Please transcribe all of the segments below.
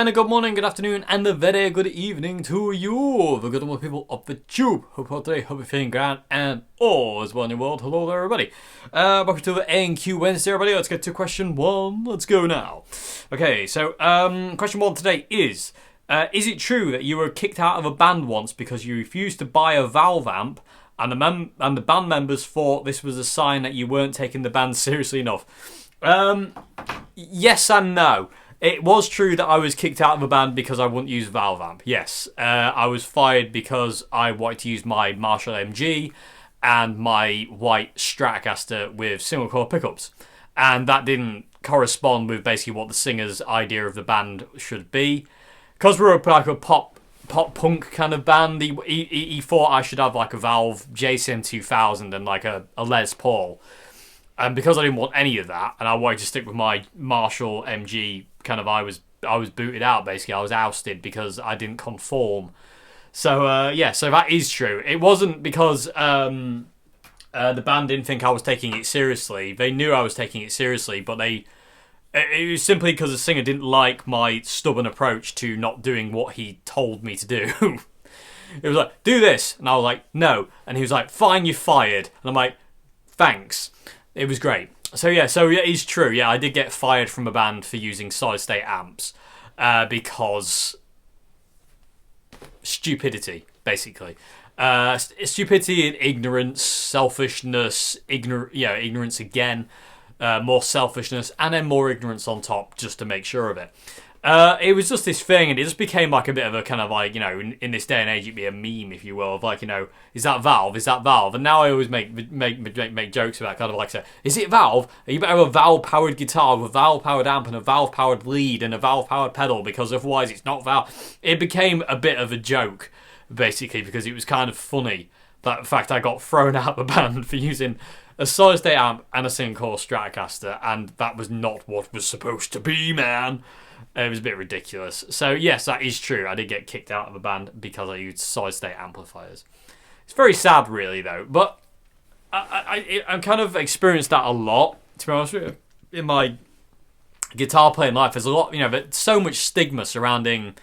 and a good morning, good afternoon, and a very good evening to you, the good people of the tube. Hope today, hope you're feeling grand, and all is well in your world. Hello there, everybody. Welcome to the A&Q Wednesday, everybody. Let's get to question one. Let's go now. Okay, so question one today is it true that you were kicked out of a band once because you refused to buy a Valve amp, and the band members thought this was a sign that you weren't taking the band seriously enough? Yes and no. It was true that I was kicked out of a band because I wouldn't use Valve amp. Yes, I was fired because I wanted to use my Marshall MG and my white Stratocaster with single coil pickups, and that didn't correspond with basically what the singer's idea of the band should be. Because we were like a pop punk kind of band, he thought I should have like a Valve JCM 2000 and like a Les Paul. And because I didn't want any of that, and I wanted to stick with my Marshall MG, kind of I was booted out, basically. I was ousted because I didn't conform. So, so that is true. It wasn't because the band didn't think I was taking it seriously. They knew I was taking it seriously, but it was simply because the singer didn't like my stubborn approach to not doing what he told me to do. It was like, do this. And I was like, no. And he was like, fine, you're fired. And I'm like, thanks. It was great. So yeah, it is true. Yeah, I did get fired from a band for using solid-state amps because stupidity, basically. Stupidity and ignorance, selfishness, ignorance again, more selfishness, and then more ignorance on top, just to make sure of it. It was just this thing, and it just became like a bit of a kind of like, in this day and age, it'd be a meme, if you will, of like, is that Valve? Is that Valve? And now I always make jokes about kind of like, say, is it Valve? You better have a Valve-powered guitar with a Valve-powered amp and a Valve-powered lead and a Valve-powered pedal, because otherwise it's not Valve. It became a bit of a joke, basically, because it was kind of funny that, in fact, I got thrown out of the band for using a solid-state amp and a single-coil Stratocaster, and that was not what was supposed to be, man. It was a bit ridiculous. So, yes, that is true. I did get kicked out of a band because I used solid-state amplifiers. It's very sad, really, though. But I've kind of experienced that a lot, to be honest with you. In my guitar playing life, there's a lot, there's so much stigma surrounding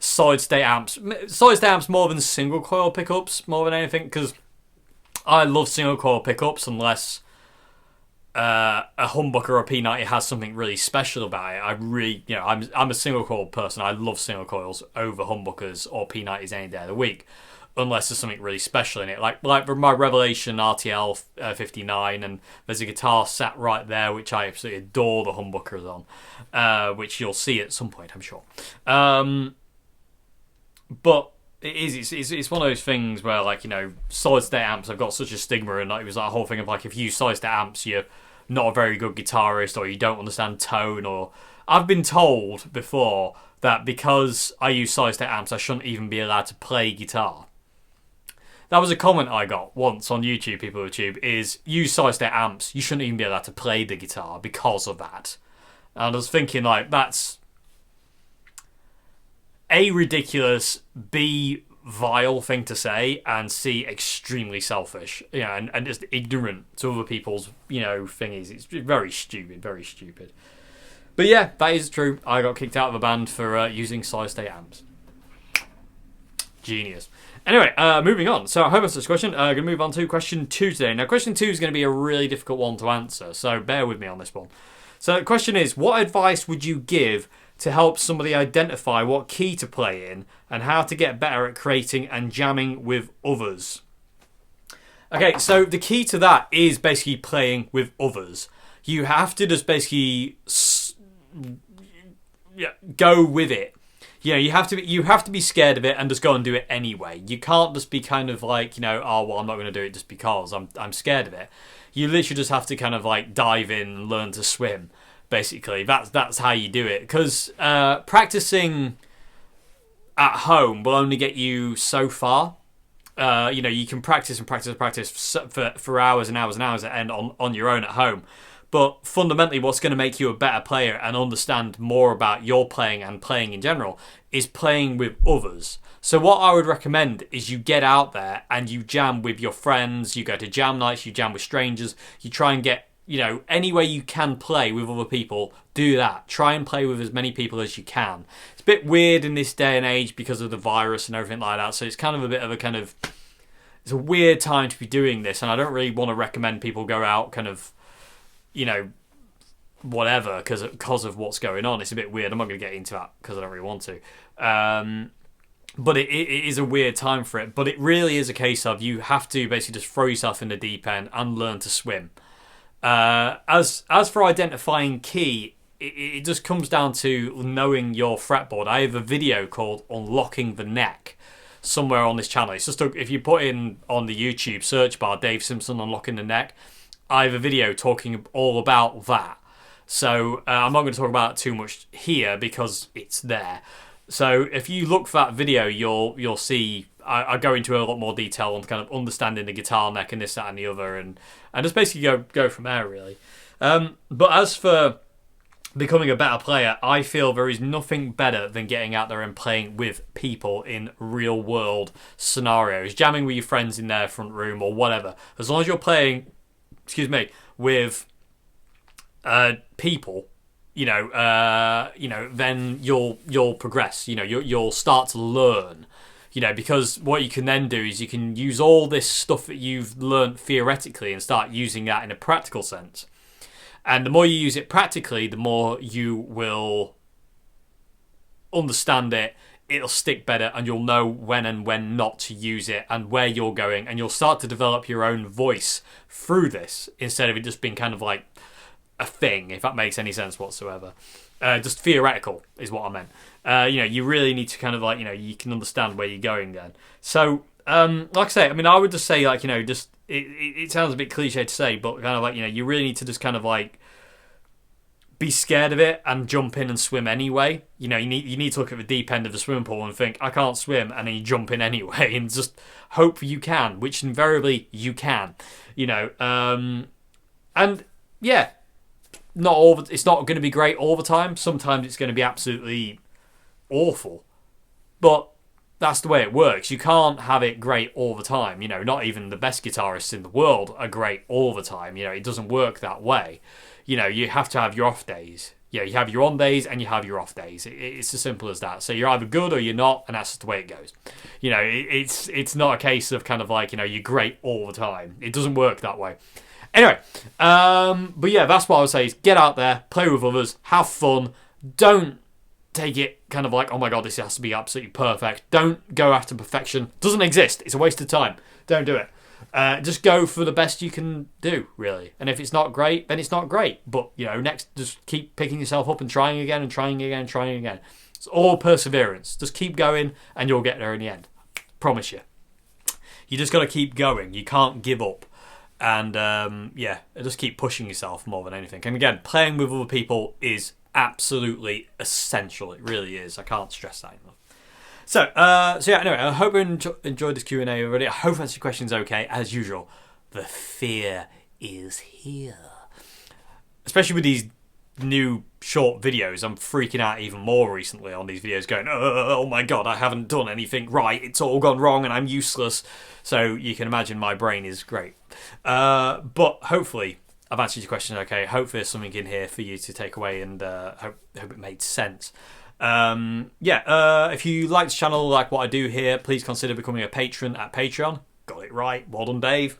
solid-state amps. Solid-state amps more than single-coil pickups, more than anything, because I love single-coil pickups unless a humbucker or a P90 has something really special about it. I really, I'm a single coil person. I love single coils over humbuckers or P90s any day of the week, unless there's something really special in it. Like my Revelation RTL 59, and there's a guitar sat right there which I absolutely adore the humbuckers on, which you'll see at some point, I'm sure. But it's one of those things where, like, solid state amps have got such a stigma, and it was that whole thing of like, if you use solid state amps, you're not a very good guitarist, or you don't understand tone, or I've been told before that because I use solid state amps, I shouldn't even be allowed to play guitar. That was a comment I got once on YouTube, people on YouTube, is use solid state amps, you shouldn't even be allowed to play the guitar because of that. And I was thinking, like, that's A, ridiculous, B, vile thing to say, and C, extremely selfish, and just ignorant to other people's, thingies. It's very stupid, very stupid. But yeah, that is true. I got kicked out of a band for using solid-state amps. Genius. Anyway, moving on. So I hope that's this question. Going to move on to question 2 today. Now, question 2 is going to be a really difficult one to answer, so bear with me on this one. So the question is, what advice would you give to help somebody identify what key to play in and how to get better at creating and jamming with others? Okay, so the key to that is basically playing with others. You have to just basically go with it. You have to be scared of it and just go and do it anyway. You can't just be kind of like, I'm not going to do it just because I'm scared of it. You literally just have to kind of like dive in and learn to swim. Basically, that's how you do it. Because practicing at home will only get you so far. You can practice and practice and practice for hours and hours and hours at end on your own at home. But fundamentally, what's going to make you a better player and understand more about your playing and playing in general is playing with others. So what I would recommend is you get out there and you jam with your friends. You go to jam nights, you jam with strangers. You try and get any way you can play with other people, do that. Try and play with as many people as you can. It's a bit weird in this day and age because of the virus and everything like that. So it's kind of a bit of it's a weird time to be doing this. And I don't really want to recommend people go out kind of, whatever, because of what's going on. It's a bit weird. I'm not going to get into that because I don't really want to. But it is a weird time for it. But it really is a case of you have to basically just throw yourself in the deep end and learn to swim. As for identifying key, it just comes down to knowing your fretboard. I have a video called Unlocking the Neck somewhere on this channel. It's just if you put in on the YouTube search bar Dave Simpson Unlocking the Neck, I have a video talking all about that. So I'm not going to talk about it too much here because it's there. So if you look for that video, you'll see I go into a lot more detail on kind of understanding the guitar neck and this, that, and the other, and just basically go from there really. But as for becoming a better player, I feel there is nothing better than getting out there and playing with people in real world scenarios, jamming with your friends in their front room or whatever. As long as you're playing, with people, then you'll progress. You'll start to learn. Because what you can then do is you can use all this stuff that you've learned theoretically and start using that in a practical sense. And the more you use it practically, the more you will understand it. It'll stick better, and you'll know when and when not to use it and where you're going, and you'll start to develop your own voice through this instead of it just being kind of like a thing, if that makes any sense whatsoever. Just theoretical is what I meant. You really need to kind of you can understand where you're going then. So, like I say, I would just say just it sounds a bit cliche to say, but kind of you really need to just kind of be scared of it and jump in and swim anyway. You need to look at the deep end of the swimming pool and think, I can't swim, and then you jump in anyway and just hope you can, which invariably you can. And yeah, it's not going to be great all the time. Sometimes it's going to be absolutely awful, but that's the way it works. You can't have it great all the time. Not even the best guitarists in the world are great all the time. It doesn't work that way. You have to have your off days. You have your on days and you have your off days. It's as simple as that. So you're either good or you're not, and that's just the way it goes. It's not a case of kind of you're great all the time. It doesn't work that way. Anyway, but yeah, that's what I would say is get out there, play with others, have fun. Don't take it kind of oh my god, this has to be absolutely perfect. Don't go after perfection. Doesn't exist. It's a waste of time. Don't do it. Just go for the best you can do, really. And if it's not great, then it's not great. But, next, just keep picking yourself up and trying again and trying again and trying again. It's all perseverance. Just keep going and you'll get there in the end. Promise you. You just got to keep going. You can't give up. And, just keep pushing yourself more than anything. And again, playing with other people is absolutely essential. It really is. I can't stress that enough. So anyway, I hope you enjoyed this Q&A already. I hope that's your questions okay. As usual, the fear is here. Especially with these new short videos, I'm freaking out even more recently on these videos going, oh my god, I haven't done anything right. It's all gone wrong and I'm useless. So you can imagine my brain is great. But hopefully I've answered your question okay. Hopefully there's something in here for you to take away, and hope it made sense. If you like this channel, like what I do here, please consider becoming a patron at Patreon. Got it right. Well done, Dave.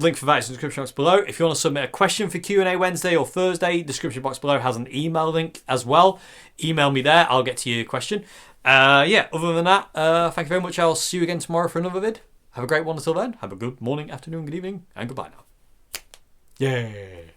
Link for that is in the description box below. If you want to submit a question for Q&A Wednesday or Thursday, description box below has an email link as well. Email me there. I'll get to your question. Other than that, thank you very much. I'll see you again tomorrow for another vid. Have a great one until then. Have a good morning, afternoon, good evening, and goodbye now. Yay.